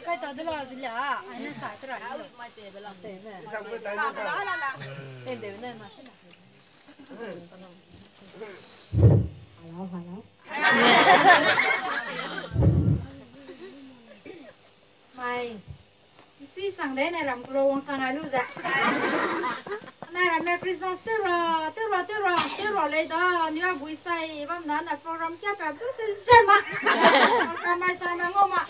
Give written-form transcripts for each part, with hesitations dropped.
cái tao đó là gì là anh nó xài cái này mai tệ về làm tệ nè tệ đều nên mà mày suy sang đấy này làm lông sang ai luôn dạ này là mẹ Christmas tero lấy đó nhớ buổi say bấm nón là program kia phải bút xem mà còn mai sang mà ngô mà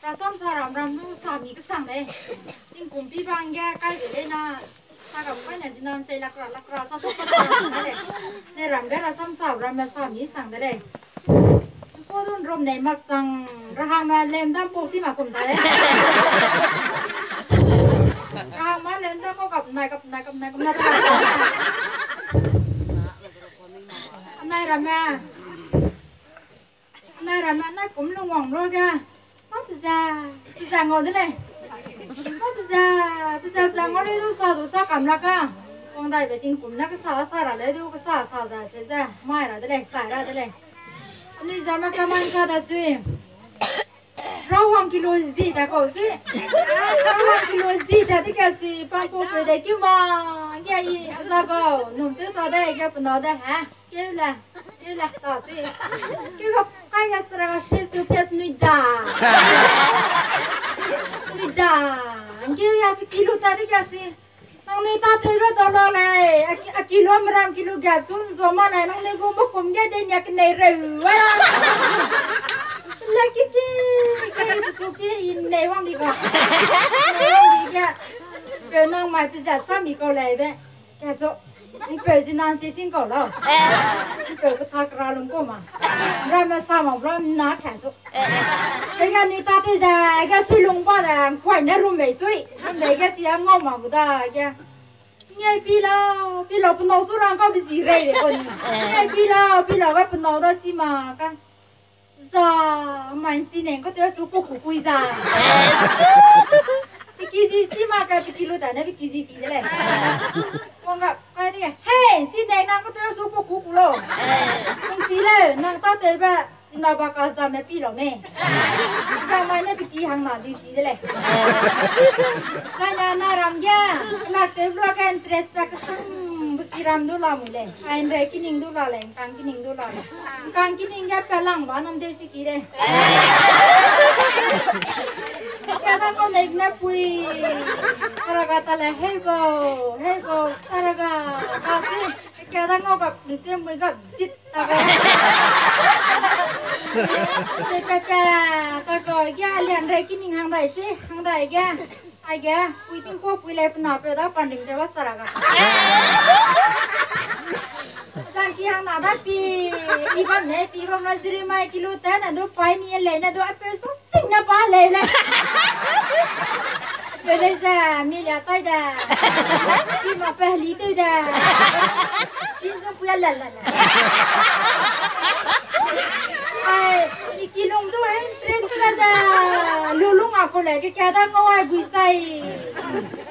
ta xong sao làm nu sao mi cái sang đấy nhưng cùng pi bang kia cái gì đấy na ta gặp cái này nên xây lạc ra sao tốt đấy này làm cái là xong sao làm mà sao mi sang đấy cô đun rôm này mặc sang ra hàng mà làm đam bột xí mà cùng ta đấy ra hàng mà làm đam có gặp này này làm mẹ này cũng lung ngỏng rồi kìa bây giờ ngồi thế này bây giờ ngồi đi đâu sao cảm lạc à con đại về tin cũng nó cái sao ra lấy đâu cái sao ra sẽ ra mai ra thế này xài ra thế này bây giờ mà cảm ơn cả đã suy rau hoàng kilo gì đã có suy rau hoàng kilo gì đã thì cái suy bán cô về đây kêu mà cái gì ra vào nôm tới tao đây cái phần đó đây hả kêu là tao suy kêu gặp cái sera face to face nuôi đà kêu ya kilo ta thì cái suy nông người ta thấy vậy đó là này kilo gạo xuống rồi mà này nông người cũng mất cùng cái đây nhà cái này rồi là cái số kia này hoang đi cái nông mày bây giờ sao mi câu này vậy cái số cái gì nàng sẽ xin câu đâu cái thắc ra luôn cô mà ra mà sao mà ra ná cái số cái người ta bây giờ cái suy lùng quá là quay nhà luôn mấy cái gì ngon mà người ta cái nghe pi lo bún nấu số lang có bị gì vậy con nghe pi lo cái bún nấu đó chỉ mà cái giờ mình xin này có thể số củ cùi ra cái gì mà cái kilo đó này cái gì đấy con gặp cái này hey xin này nàng có thể số củ lo không xinเลยnàng ta tới vậy nào bà cả giờ mẹ pi lo mẹ giờ mai này bị hàng nào đi xin đấy cái nhà làm nha là tới lúc cái interest bạc sang bikiram dulu lah mulai kain rekening dulu lah kangkining dulu lah kangkining ya pelang banam deh sih kira kadang kau naik napui saragata lah hebo saraga kasi kadang kau gak bisa mereka sit tak ya lian rekening hang dai ya ai kìa, quý tin cô quý lệ nào về đó bản định cho bác sara cả. Sang kia hàng nào đó pi băm nói gì mai kilo té này đó phải nie lệ này đó áp số sinh na ba lệ này. Về đây ra mi là tay đà, pi mà phải lý tôi đà, pi số quý lần. Ai, iki lung tu ai, tres kada lulung aku le, ke kada ngawai guisai,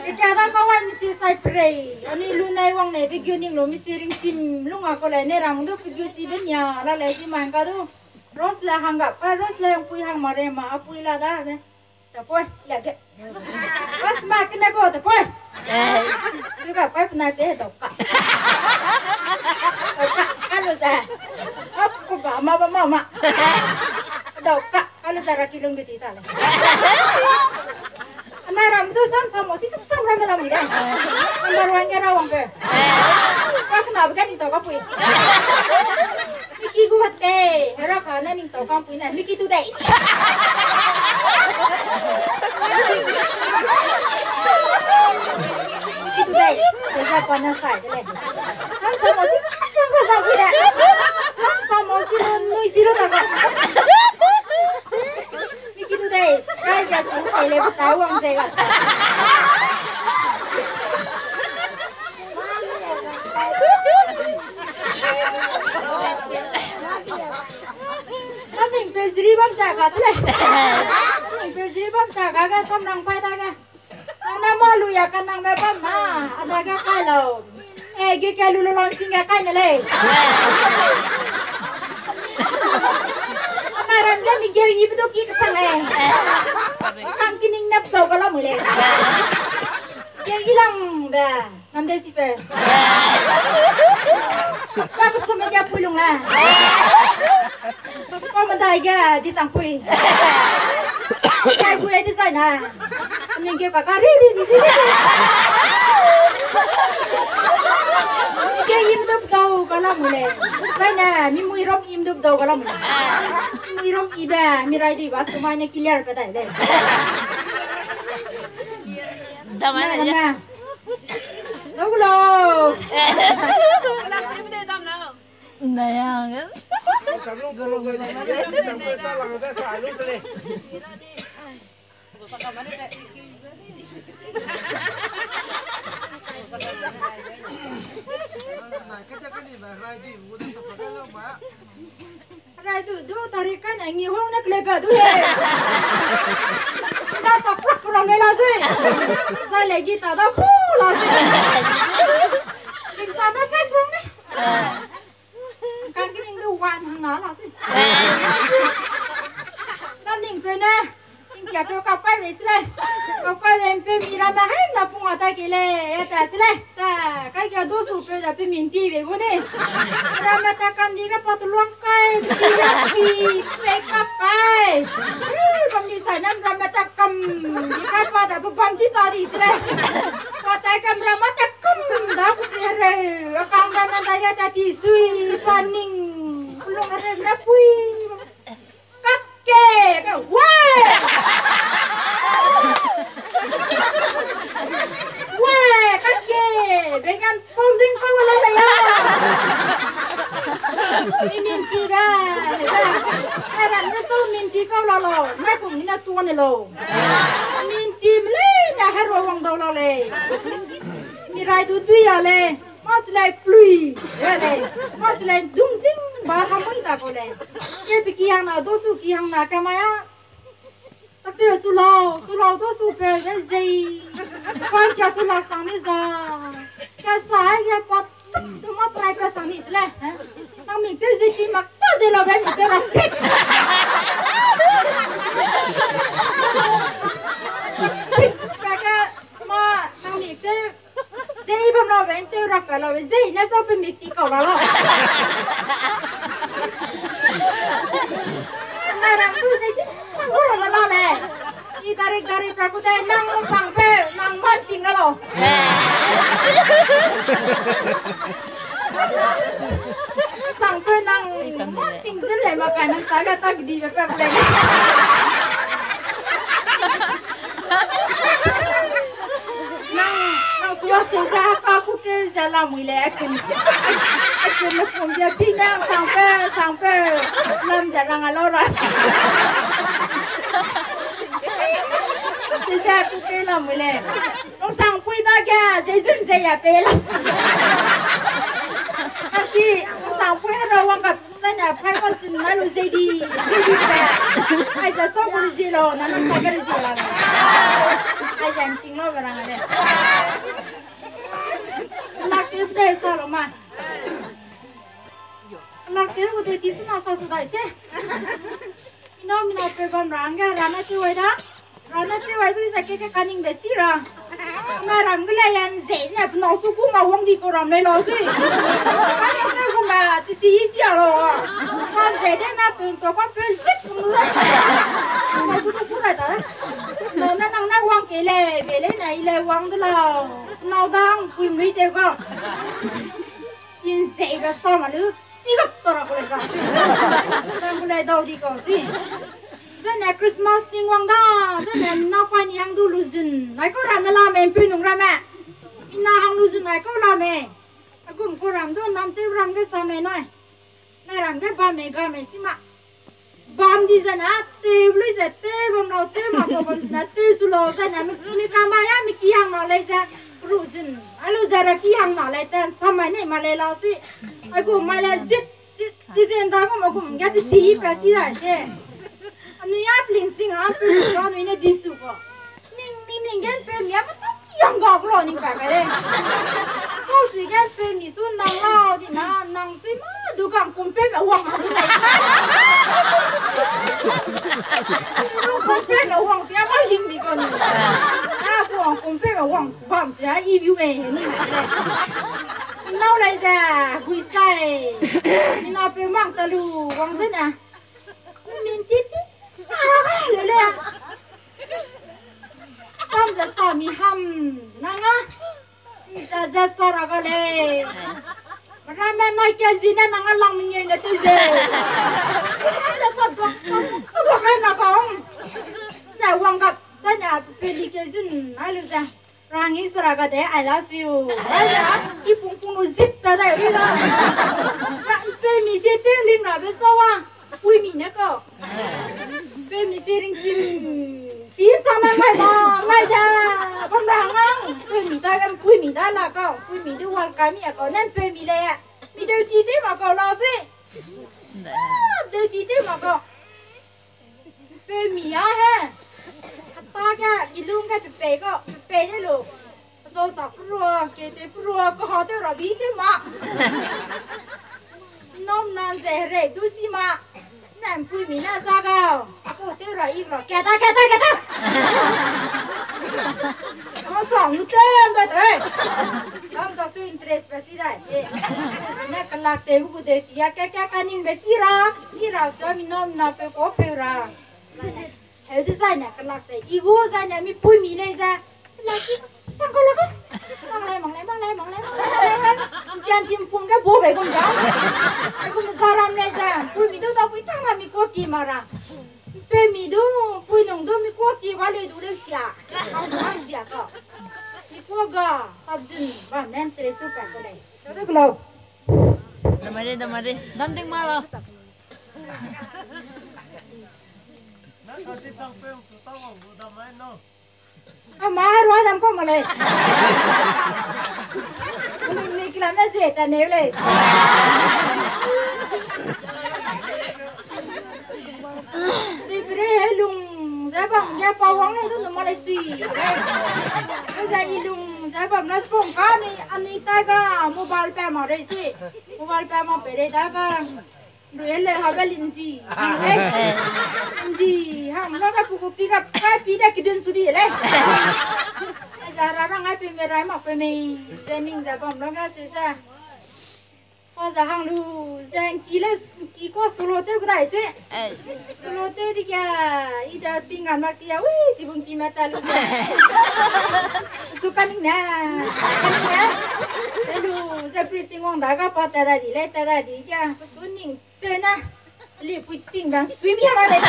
ke kada ngawai mesti sai pray. Ani lunai wang ne, pergi ning lo mesti ring sim lung aku le, ne rang tu pergi si benya, la le si main kadu, ros la hanggap, ros la yang pui hang mare ma, apui la dah, ne, tapoi, lagi, ros ma kena go tapoi. Juga pai pernah deh dokak. Kalau dah, aku gak mama. Dokak kalau cara kilung gitu tak. Anak ram tu sama sih sama ram ram ni kan. Baruan ke rawang ke. Kau kenapa kan itu kau pui? Miki gua deh, hera kana ning tau kau pui na Miki tu deh. Itu deh, saya panas saja deh. Sama sih, siapa tahu tidak? Sama sih nui sih tak. Begitu deh, saya jadi saya lebih tahu orang saya. Mình về dưới bấm tạc cả thế này. Mình về dưới bấm tạc cả xong năng phai ta cả. Năng mò lùi à căn năng mẹ bấm à, anh ta cái khai lầu. Ê cái lùi lùi xin cái khai này lên. Anh ta làm cái mình kêu gì bắt đầu kia cái sang này. เลยสิเป้ก็ผสมยาปุยลงละก็มันได้แกที่ต่างปุยใครปุยที่ใส่น่ะนี่เก็บปากการีแกยิ้มดุบดาวก็ละมุเลยใช่น่ะมีมือร้องยิ้มดุบดาวก็ละมุมือร้องอีแบบมีไรดีวะสมัยนี้กิเลสก็ได้เลยทำไมเนี่ยđâu lo làm gì bây giờ tầm nào này à cái lúc rồi sao làm cái xài lúc này rai tu do tarikan yang ni hong nak lepas tu ye dah tak plak kurang ni lah sih saya lagi tak ada pula sih kita nak Facebook ni kan kita ingin wan hang na lah sih nam ning pe na ing kia pe kap kai ve sile kap kai ve pe mi ra ma hai na pung ata ke le ta sile ta kai kia do su pe da pe min ti ve bu ni ra ma ta kam ni ka pat luang kai ti ra pi pe kap kai kam ni sai nan ra ma ta kam ni ka pa da bu pam chi ta di sile pa ta kam ra ma ta kam da ku se re kam ra ma ta ya ta ti sui pa ning luang re na pui kap ke wa wah kakek dengan ponding kau lah ya minti dah ada ni tu minti kau lah mai pun ni na tuan ni minti mele dah hero wang dah le mirai tu tu ya le mas lai plui ya le mas lai dung jing bah hamui tak boleh ke pikiran na dosu kiang na kamaya tapi sulau tu super vezei kan kya sulau sani za kya sai kya pat tu ma prai ka sani sle nang mi je je ki mak ta je lo ve mi je la pit ka ma nang mi je bam lo ven tu rak ka lo ve na so pe mi ti ka lo na rang tu je oh la le ni tarik aku teh nang sampai nang mancing lo sampai nang mancing jele makanan saga tak di beper le nang tua suka aku ke jalan mulai action pun dia pinang sampai lam jarang alora sejak aku kelam mulai, orang sangpui dah ke, jejun saya pelam. Tapi sangpui ada orang kat sana, private sini lalu jadi saya, saya sok boleh zero, nanti saya kerja zero. Saya janting lo barang ada. Nak tu dah salah mah. Nak tu udah di sana sudah sih. Mina perbam rangga, rana tu ada. Rana tu ai boleh sakit ke kaning besi ra. Na rangla yang zena pun aku kuma wong di koram le lo sih. Kan aku kuma ti si lo. Kan zena na pun to kan pun zip pun lo. Aku tu pura dah. No na nang na wong ke le, bele na ile wong de lo. No dang pun mi te ko. Yin zega sama lu. Sigap tora ko le ka. Nang ko le do di ko sih. Sana Christmas ning wang dah, sana nak apa ni yang dulu jun, aku ram lah main pinung ram eh, ina hang dulu jun aku ram eh, aku ram tu nam tu ram ke sana nai, nai ram ke bam mega me si mak, bam di sana tu beli je tu bam nau tu mak bam sana tu sulo sana, ni kamaya mi kiang nau le je rujun, alu jara kiang nau le ten sama ni malai lau si, aku malai zit dah aku mungkin tu si pasti dah je. Anu ya bling sing apa tu anu ini disuka. Ning kan pe ni apa tu yang gak lo ning pakai. Kau sih kan pe ni tu nang lo di nang tu mah dukang kumpe uang. Kumpe uang tiap hari ni kan. Aku uang hoàng cùng phê mà hoàng vòng sẽ y biểu về nấu lại ra quỳ say nó phê mang tơ lù hoàng thế nè mình tít lệ lệ xong giờ sao mi hầm nang á giờ sao ra cái lệ ra mẹ nói cái gì nè nang lòng mình nhảy từ giờ giờ sao tôi cái nào không giờ hoàng gặp sao nhà về đi cái gì ai luôn ra rằng ý sao cái đấy I love you ai là cái bung bung nó zip ta đây bây giờ về mi sẽ tiếng lên nào bây giờ à vui mi nữa cơ về mi sẽ tiếng tí sao nó ngay ra con đàn không về mi ta cái vui mi ta là cơ vui mi đi hoàn cái mi à cơ nên về mi đây mi đều tí tí mà cơ lo gì đều tí tí mà cơ về mi à ha ta cái lung cái bể đấy luôn rồi sắp rùa cái rùa có họ tôi rồi biết thế mà nôm non dễ rẻ đôi xí mà nằm vui mình là sao đâu cô tôi rồi im rồi kẹt ta nó sòng như thế mà thôi không có tôi interest về gì đấy nè cái lạc tế của tôi thì cái nín về gì ra cho mình nôm nó phải có phải ra hết rồi nè cái lạc tế ibu ra nè mình vui mình này ra lạc sao có lạc mang lại chân tim pun cái bố về con cháu con sao làm này ra vui mình đâu tao vui thằng mà mình có gì mà ra về mình đâu vui nông đâu mình có gì vào đây đủ được xả không xả cả mình có gà tập dừng và nên tres số cả cái này đó được lâu Damari, dam ting malo. Mà rồi làm có mà này mình làm cái gì ta nếu này đi về lùng giá bằng giá bao quăng này tôi nó lại suy bây giờ đi lùng giá bằng nó không có này anh ấy ta có mobile pay mà đây suy mobile pay mà về đây ta có rồi lấy họ về làm gì hàng nó cái phụ pick up cái pi đã cái đơn số đi đấy giờ ra ngay pi mày mà pi mày training giờ bằng nó cái gì ra bây giờ hàng lu giờ kỳ có solo thế cái đấy chứ solo thế thì cái ít pin ngắm cái ui si bung kim ta lu suka nih thế lu giờ preaching ngon đã có bắt ta đi lấy ta đi cái tuning thế na li pui ting đang swim ya ba đấy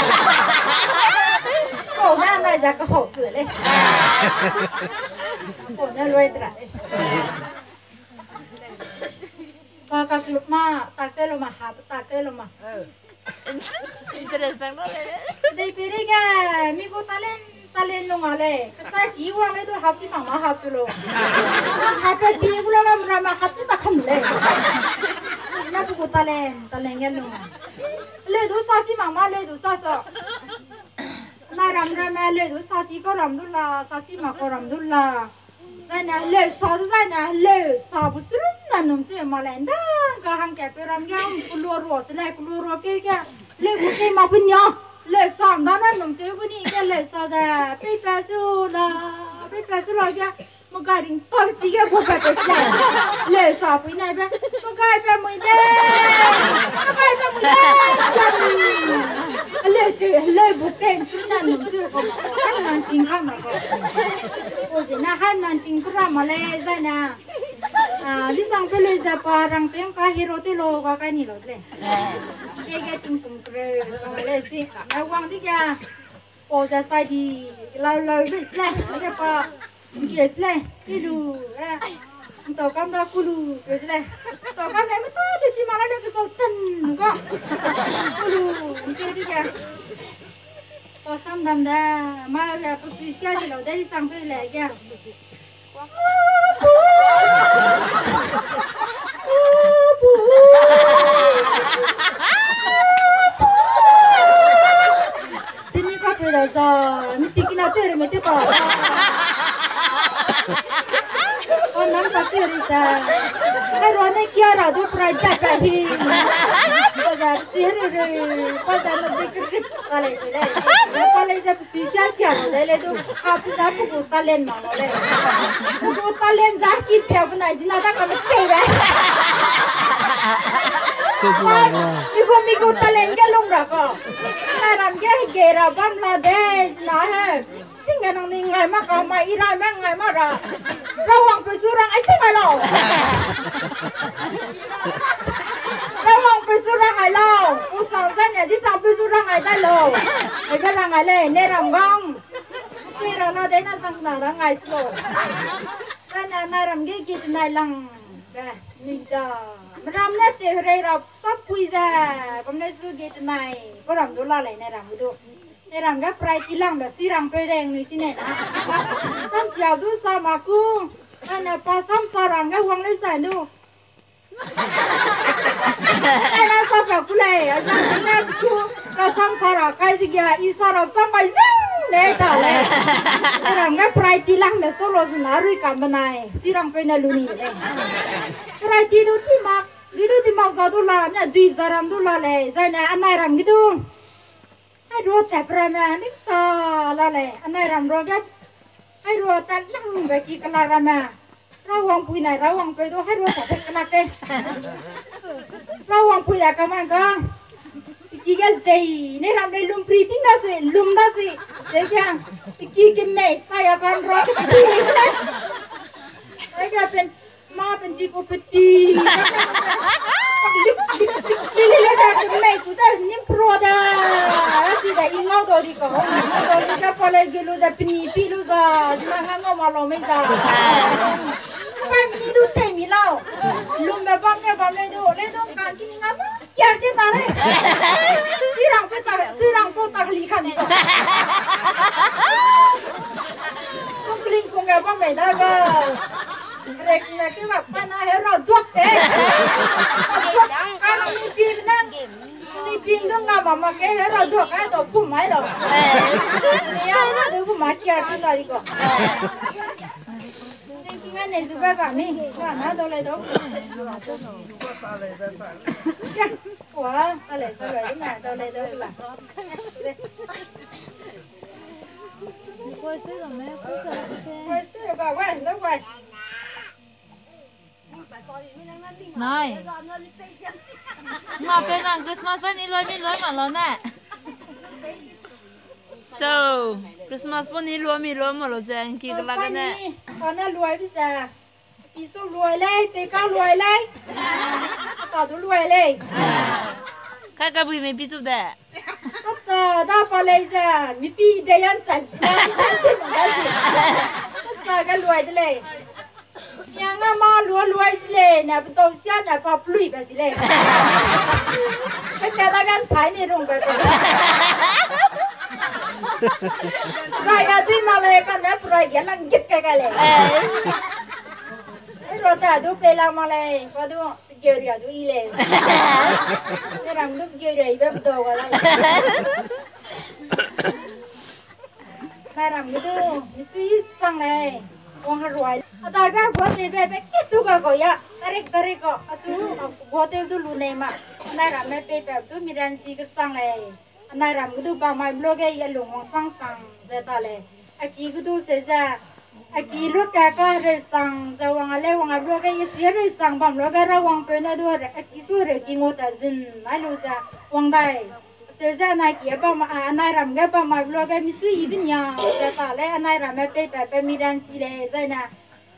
cổ na này ra cái hộp cửa lên cổ na lôi ra Kakak klub mah tak telo mah tak telo mah Interesting loh. dei periga mi ko talen lo ngale kata ki wa le do hapsi mama haplo hapa ki gula ngam rama hapsi ta khamle na ko talen ngel lo le do sasi mama le do saso na ram rama le do sasi ko ramdullah sasi ma ko ramdullah zana le sa busrun na num te malenda ka hang ke peram gam kuluro ke le bu ke ma punya le sa na num te bu ni ke le sa da pe pa su la ga mo ga ring to pi ke bu ka te le sa pu nai be mo ga pe mo de le bu ten su na num te ko hang nan ting hang ma ko o je na hang nan ting kra ma le za na đi sang cái lối ra parang tiếng cá hero thì lo cái này rồi đấy, cái tiếng cũng kêu rồi lấy gì, na quăng đi kia, ô ra sai đi, lâu đi xem, cái pa, cái xem, cái lu, tao cam đó kulu, cái xem, tao cam này mới to thì chỉ mà lấy cái sầu tân, có, kulu, cái đi kia, tao xăm đầm đà, mà là cái suy xia thì lo đấy đi sang cái này kia. Ini kau pergi dah, mesti kena terus mesti kau. Oh, nampak terus dah. Kalau orang ni kira tu pergi jadi. giờ xí rồi con giờ nó đi cái ta lấy gì đây con lấy giờ xí xí rồi đây lấy đâu áp giá phụ ta lên mà nó lấy phụ ta lên giá kịp theo cái này chỉ là ta còn mất tiền đấy mi phụ ta lên cái lông rồi cơ na làm cái ghê rồi bấm là đây là hết sinh cái thằng này ngày mà có mà ít ngày mà ra rau hoàng phải chú răng ấy sinh ngày lâu rau hoàng phải chú răng ngày lâu u sòng ra nhà đi sòng phải chú răng ngày day lâu ngày cái răng ngày này nên làm ngon khi rồi nó đến nó sang nào đó ngày số cái này này làm cái gì này lằng cái mình giờ làm nét thì rồi rồi sắp quy ra hôm nay suy cái này có làm đồ la này làm cái đồ này làm cái prai tí lằng là suy làm cái đèn người xin này xăm xẻo đu sao mà cu anh là pa xăm sao làm cái hoàng lấy xài đu anh là sao phải cu này anh là cu là xăm sao làm cái gì kia ít sao làm xăm cái gì đấy ta đấy làm cái prai tí lằng là solo gì nào rồi cả bên này suy làm cái này luôn này prai tí đu tí mà đi đu tí mà sao đu la nè duy giờ làm đu la này giờ này anh này làm cái đu ai ruột chẹp ra mà nít to là lệ anh này làm rồi cái ai ruột ta lăng về kia cái là mà rau hoàng pui này rau hoàng pui đó ai ruột chẹp cái là cái rau hoàng pui là cái mà con kia cái gì này làm đây lùm pri tính đó gì lùm đó gì thế chăng kia cái mày sai con rồi cái cái bên ma bên tipo petit Lili ada kemai sudah nyempro dah, tidak ingau tu di kau, tu kita boleh gelu dah penipi lu dah, jangan ngau malu menda. Kan ni tu temi lau, lum bapang ni tu, le tu kan kini ngapa? Kiar je tak le, sirang pun tak lihat ni. Tu keling kau ngapa menda ke? Rek nak kira apa nak hero dua deh. Kalau ni pin tu ngah mama ke hero dua kan tu pun mai tu. Ya, tu pun mai kiar tu tadi ko. Ni kira ni juga kami, mana tu le tu. Ya, wah, ale sore tu mana tu le tu lah. Puede ser, ¿no? Puede ser, va, bueno, no bueno. Này Ngọc cái rằng Christmas với ní lối mà lớn nè Châu Christmas với ní lối mà lớn dành kì cái cái nè con nó lùi bây giờ bị số lùi lên bị cao lùi lên tao tôi lùi lên cái bùi mình bị chụp đấy sắp giờ tao phải lấy ra mi bị để ăn chặt sắp giờ cái lùi thế này yang ama luai sile na betul sia na pa plui ba sile kita kan thai ni rong ba raya tu malay kan na raya lang git ka le rota tu pela malay pa tu geria tu ile ram tu geria ba betul wala ram tu mesti sang le Wong haruai. Ada kan buat tebe begitu kau ya. Tarik kau. Asu buat tebe tu lunai mak. Nai ramai pepe tu miransi kesang le. Nai ram tu bamai bloge ya lungong sang zeta le. Aki tu seja. Aki lu kakak resang. Zawang ale wang bloge ya suya resang bam bloge rawang pena tu aki sure kingota zun. Malu za wang dai. Seja naik ya bam anai ram ga bam bloge misu ibnya. Zeta le anai ramai pepe miransi le zena.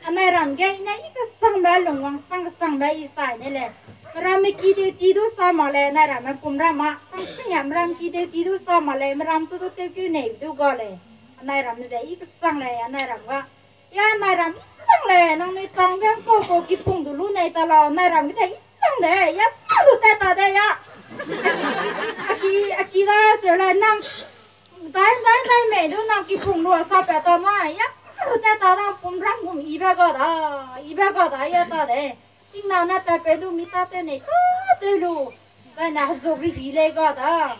Anai ram ga ina ika sang ba lungwang sang ba isai ne le ram ki de ti du sa ma le na ram pum ram sang yam ram ki de ti du sa ma le ram tu te ki ne du go le anai ram ze ika sang le anai ram ga ya anai ram sang le nang ni tang ga ko ki pung du lu nei ta la anai ram ga sang le ya pa du ta de ya aki da se le nang dai me du nang ki pung lu sa pa ta ma ya ta đang phun răng phun ibe cái đó ya ta đấy nhưng nào na ta phải du mi ta tên này to lu cái nào dùng cái gì cái đó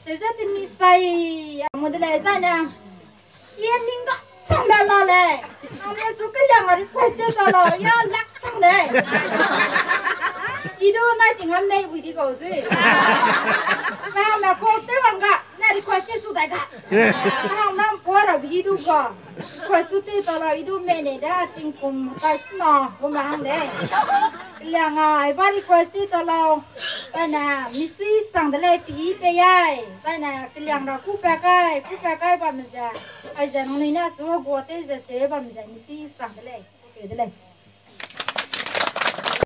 thế ra thì mi sai một cái này nè yên ninh đó sang đây là này ông ấy chụp cái lượng ở quay tiêu rồi ya lắc sang đây đi đâu nay thì hôm nay buổi đi cầu rồi sao mà cô tới bằng cả nay đi khoai tây su đại cả hàng năm qua rồi đi đâu cả khoai su tây tao là đi đâu mẹ này đã tính cùng cái nọ cùng mà hàng đấy là ngày ba đi khoai tây tao là đây nè mi suy sang đây lại phí bây ai đây nè cái lượng đó cúp bạc cái bao nhiêu giờ ai giờ nó này số của tôi giờ sẽ bao nhiêu giờ mi suy sang đây lại ok đây này